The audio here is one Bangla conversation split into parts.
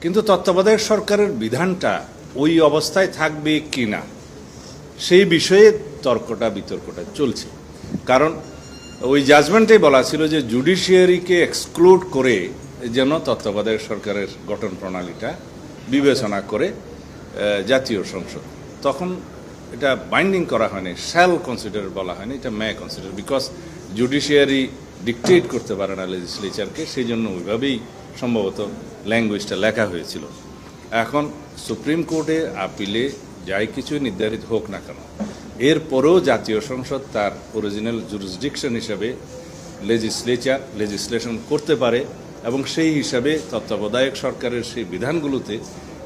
কিন্তু তত্ত্বাবধায়ক সরকারের বিধানটা ওই অবস্থায় থাকবে কি না সেই বিষয়ে বিতর্কটা চলছে। কারণ ওই জাজমেন্টে বলা ছিল যে জুডিশিয়ারিকে এক্সক্লুড করে যেন তত্ত্বাবধায়ক সরকারের গঠন প্রণালীটা বিবেচনা করে জাতীয় সংসদ। তখন এটা বাইন্ডিং করা হয়নি, শ্যাল কনসিডার বলা হয়নি, এটা মে কনসিডার, বিকজ জুডিশিয়ারি ডিকটেট করতে পারে না লেজিসলেচারকে, সেই জন্য ওইভাবেই সম্ভবত ল্যাঙ্গুয়েজটা লেখা হয়েছিল। এখন সুপ্রিম কোর্টে আপিলে যাই কিছু নির্ধারিত হোক না কেন, এরপরেও জাতীয় সংসদ তার অরিজিনাল জুরিসডিকশন হিসাবে লেজিসলেশন করতে পারে এবং সেই হিসাবে তত্ত্বাবধায়ক সরকারের সেই বিধানগুলোতে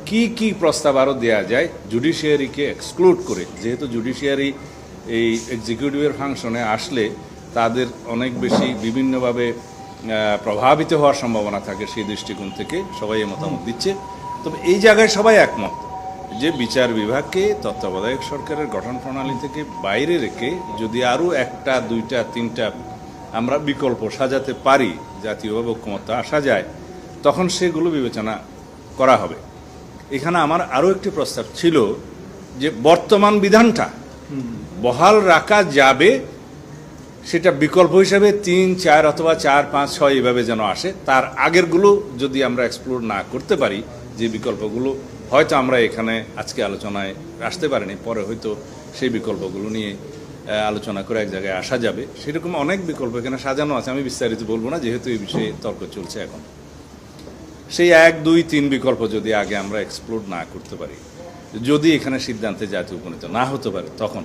কি কি প্রস্তাব আরও দেওয়া যায় জুডিশিয়ারিকে এক্সক্লুড করে। যেহেতু জুডিশিয়ারি এই এক্সিকিউটিভের ফাংশনে আসলে তাদের অনেক বেশি বিভিন্নভাবে প্রভাবিত হওয়ার সম্ভাবনা থাকে, সেই দৃষ্টিকোণ থেকে সবাই মতামত দিচ্ছে। তবে এই জায়গায় সবাই একমত যে বিচার বিভাগকে তত্ত্বাবধায়ক সরকারের গঠন প্রণালী থেকে বাইরে রেখে যদি আরও একটা দুইটা তিনটা আমরা বিকল্প সাজাতে পারি, জাতীয়ভাবে ঐক্যমত্য আসা যায়, তখন সেগুলো বিবেচনা করা হবে। এখানে আমার আরও একটি প্রস্তাব ছিল যে বর্তমান বিধানটা বহাল রাখা যাবে, সেটা বিকল্প হিসাবে 3, 4 অথবা 4, 5, 6 এভাবে যেন আসে। তার আগেরগুলো যদি আমরা এক্সপ্লোর না করতে পারি, যে বিকল্পগুলো হয়তো আমরা এখানে আজকে আলোচনায় আসতে পারিনি, পরে হয়তো সেই বিকল্পগুলো নিয়ে আলোচনা করে এক জায়গায় আসা যাবে। সেরকম অনেক বিকল্প এখানে সাজানো আছে, আমি বিস্তারিত বলবো না যেহেতু এই বিষয়ে তর্ক চলছে এখন। সেই 1, 2, 3 বিকল্প যদি আগে আমরা এক্সপ্লোর না করতে পারি, যদি এখানে সিদ্ধান্তে জাতীয় উপনীত না হতে পারে, তখন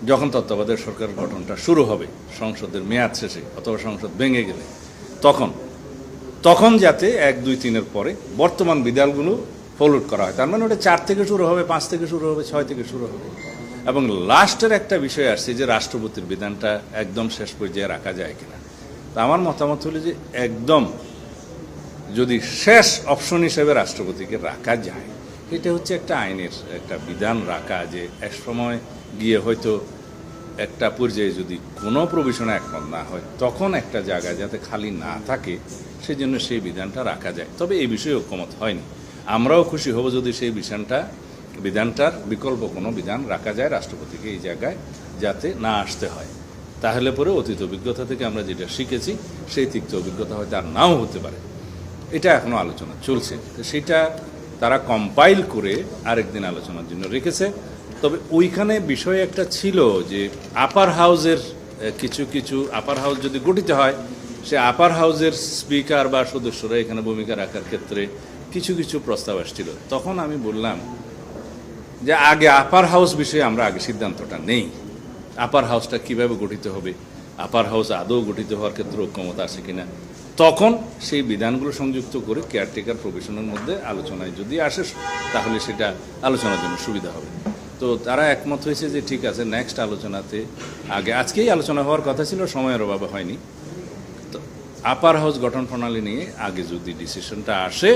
যখন তত্ত্বাবধায়ক সরকার গঠনটা শুরু হবে সংসদের মেয়াদ শেষে অথবা সংসদ ভেঙে গেলে, তখন যাতে 1, 2, 3-এর পরে বর্তমান বিধানগুলো ফলোড করা হয়। তার মানে ওটা 4 থেকে শুরু হবে, 5 থেকে শুরু হবে, 6 থেকে শুরু হবে। এবং লাস্টের একটা বিষয় আসছে যে রাষ্ট্রপতির বিধানটা একদম শেষ পর্যায়ে রাখা যায় কিনা। তা আমার মতামত হলো যে একদম যদি শেষ অপশন হিসেবে রাষ্ট্রপতিকে রাখা যায়, এটা হচ্ছে একটা আইনের একটা বিধান রাখা, যে এক সময় গিয়ে হয়তো একটা পর্যায়ে যদি কোনো প্রভিশনে একমত না হয়, তখন একটা জায়গা যাতে খালি না থাকে সেই জন্য সেই বিধানটা রাখা যায়। তবে এই বিষয়ে ঐক্যমত হয়নি। আমরাও খুশি হব যদি সেই বিধানটার বিকল্প কোনো বিধান রাখা যায়, রাষ্ট্রপতিকে এই জায়গায় যাতে না আসতে হয়। তাহলে পরে অতীত অভিজ্ঞতা থেকে আমরা যেটা শিখেছি সেই তিক্ত অভিজ্ঞতা হয়তো আর নাও হতে পারে। এটা এখনও আলোচনা চলছে, তো সেটা তারা কম্পাইল করে আরেকদিন আলোচনার জন্য রেখেছে। তবে ওইখানে বিষয় একটা ছিল যে আপার হাউসের কিছু আপার হাউস যদি গঠিত হয়, সে আপার হাউসের স্পিকার বা সদস্যরা এখানে ভূমিকা রাখার ক্ষেত্রে কিছু প্রস্তাব আসছিল। তখন আমি বললাম যে আগে আপার হাউস বিষয়ে আমরা আগে সিদ্ধান্তটা নেই, আপার হাউসটা কিভাবে গঠিত হবে, আপার হাউস আদৌ গঠিত হওয়ার ক্ষেত্রে ঐক্যমত আছে কিনা, তখন সেই বিধানগুলো সংযুক্ত করে কেয়ারটেকার প্রভিশনের মধ্যে আলোচনায় যদি আসে তাহলে সেটা আলোচনার জন্য সুবিধা হবে। তো তারা একমত হয়েছে যে ঠিক আছে, নেক্সট আলোচনাতে আজকেই আলোচনা হওয়ার কথা ছিল, সময়ের অভাবে হয়নি। তো আপার হাউস গঠন প্রণালী নিয়ে আগে যদি ডিসিশনটা আসে,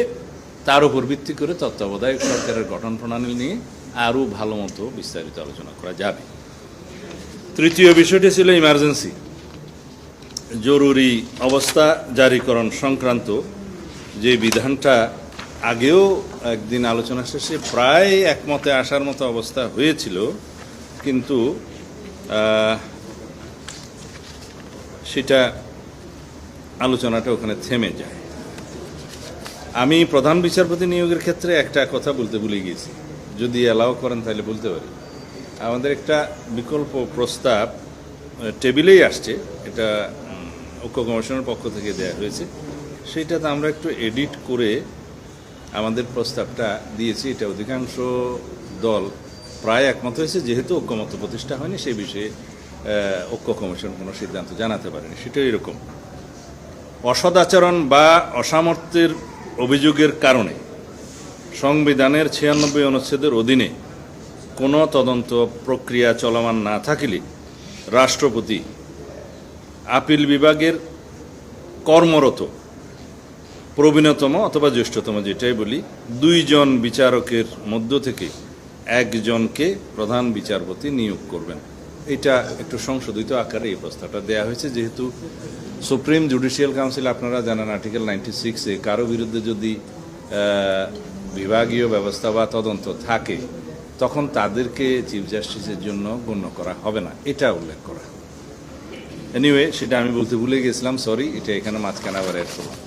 তার উপর ভিত্তি করে তত্ত্বাবধায়ক সরকারের গঠন প্রণালী নিয়ে আরও ভালো মতো বিস্তারিত আলোচনা করা যাবে। তৃতীয় বিষয়টি ছিল ইমার্জেন্সি, জরুরি অবস্থা জারিকরণ সংক্রান্ত যে বিধানটা আগেও একদিন আলোচনা শেষে প্রায় একমতে আসার মতো অবস্থা হয়েছিল, কিন্তু সেটা আলোচনাটা ওখানে থেমে যায়। আমি প্রধান বিচারপতি নিয়োগের ক্ষেত্রে একটা কথা বলতে ভুলে গিয়েছি, যদি অ্যালাউ করেন তাহলে বলতে পারি। আমাদের একটা বিকল্প প্রস্তাব টেবিলেই আসছে, এটা ঐক্য কমিশনের পক্ষ থেকে দেওয়া হয়েছে, সেইটাতে আমরা একটু এডিট করে আমাদের প্রস্তাবটা দিয়েছি। এটা অধিকাংশ দল প্রায় একমত হয়েছে, যেহেতু ঐক্যমত্য প্রতিষ্ঠা হয়নি সেই বিষয়ে ঐক্য কমিশন কোনো সিদ্ধান্ত জানাতে পারেনি। সেটা এরকম: অসদাচরণ বা অসামর্থ্যের অভিযোগের কারণে সংবিধানের 96 অনুচ্ছেদের অধীনে কোনো তদন্ত প্রক্রিয়া চলমান না থাকিলে রাষ্ট্রপতি আপিল বিভাগের কর্মরত প্রবীণতম অথবা জ্যেষ্ঠতম, যেটাই বলি, 2 জন বিচারকের মধ্য থেকে একজনকে প্রধান বিচারপতি নিয়োগ করবেন। এটা একটু সংশোধিত আকারে এই প্রস্তাবটা দেওয়া হয়েছে, যেহেতু সুপ্রিম জুডিশিয়াল কাউন্সিল আপনারা জানেন আর্টিকেল 96-এ কারো বিরুদ্ধে যদি বিভাগীয় ব্যবস্থা বা তদন্ত থাকে, তখন তাদেরকে চিফ জাস্টিসের জন্য গণ্য করা হবে না, এটা উল্লেখ করা। এনিওয়ে, সেটা আমি বলতে ভুলে গেছিলাম, সরি, এটা এখানে মাঝখানে আবার অ্যাড করলাম।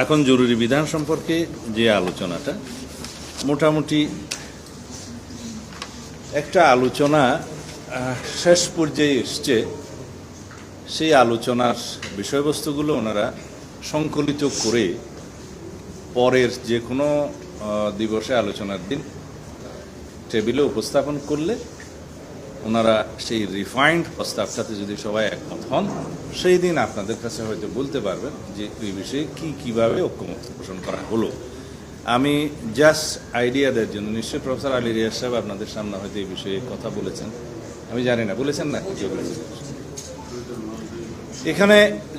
এখন জরুরি বিধান সম্পর্কে যে আলোচনাটা, মোটামুটি একটা আলোচনা শেষ পর্যায়ে এসছে। সেই আলোচনার বিষয়বস্তুগুলো ওনারা সংকলিত করে পরের যে কোনো দিবসে আলোচনার দিন টেবিলে উপস্থাপন করলে ওনারা সেই রিফাইন্ড প্রস্তাবটাতে যদি সবাই একমত হন, সেই দিন আপনাদের কাছে হয়তো বলতে পারবেন যে এই বিষয়ে কিভাবে ঐক্যমত পোষণ করা হলো। আমি জাস্ট আইডিয়া দেওয়ার জন্য, নিশ্চয়ই প্রফেসর আলী রিয়াজ সাহেব আপনাদের সামনে হয়তো এই বিষয়ে কথা বলেছেন, আমি জানি না, বলেছেন না? এখানে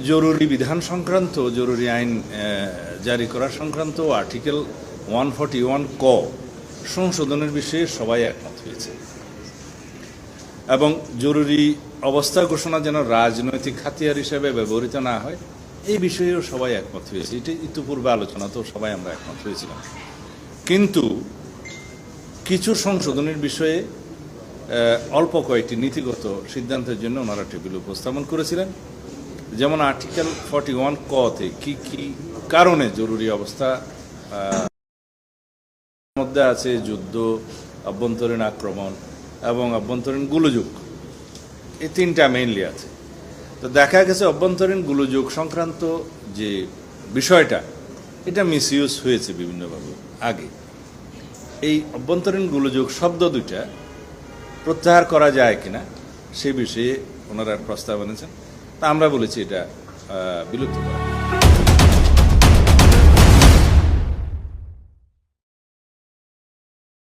জরুরি বিধান সংক্রান্ত, জরুরি আইন জারি করা সংক্রান্ত আর্টিকেল 141 ক সংশোধনের বিষয়ে সবাই একমত হয়েছে এবং জরুরি অবস্থা ঘোষণা যেন রাজনৈতিক হাতিয়ার হিসেবে ব্যবহৃত না হয়, এই বিষয়েও সবাই একমত হয়েছে। এটি ইতিপূর্বে আলোচনা তো সবাই আমরা একমত হয়েছিলাম, কিন্তু কিছু সংশোধনের বিষয়ে অল্প কয়েকটি নীতিগত সিদ্ধান্তের জন্য ওনারা টেবিলে উপস্থাপন করেছিলেন। যেমন আর্টিকেল 41 ক-তে কি কি কারণে জরুরি অবস্থা মধ্যে আছে যুদ্ধ, অভ্যন্তরীণ আক্রমণ এবং অভ্যন্তরীণ গোলযোগ, এই তিনটা মেইনলি আছে। তো দেখা গেছে অভ্যন্তরীণ গোলযোগ সংক্রান্ত যে বিষয়টা, এটা মিসইউজ হয়েছে বিভিন্নভাবে আগে। এই অভ্যন্তরীণ গোলযোগ শব্দ দুইটা প্রত্যাহার করা যায় কিনা সে বিষয়ে ওনারা প্রস্তাব এনেছেন, তা আমরা বলেছি এটা বিলুপ্ত করা।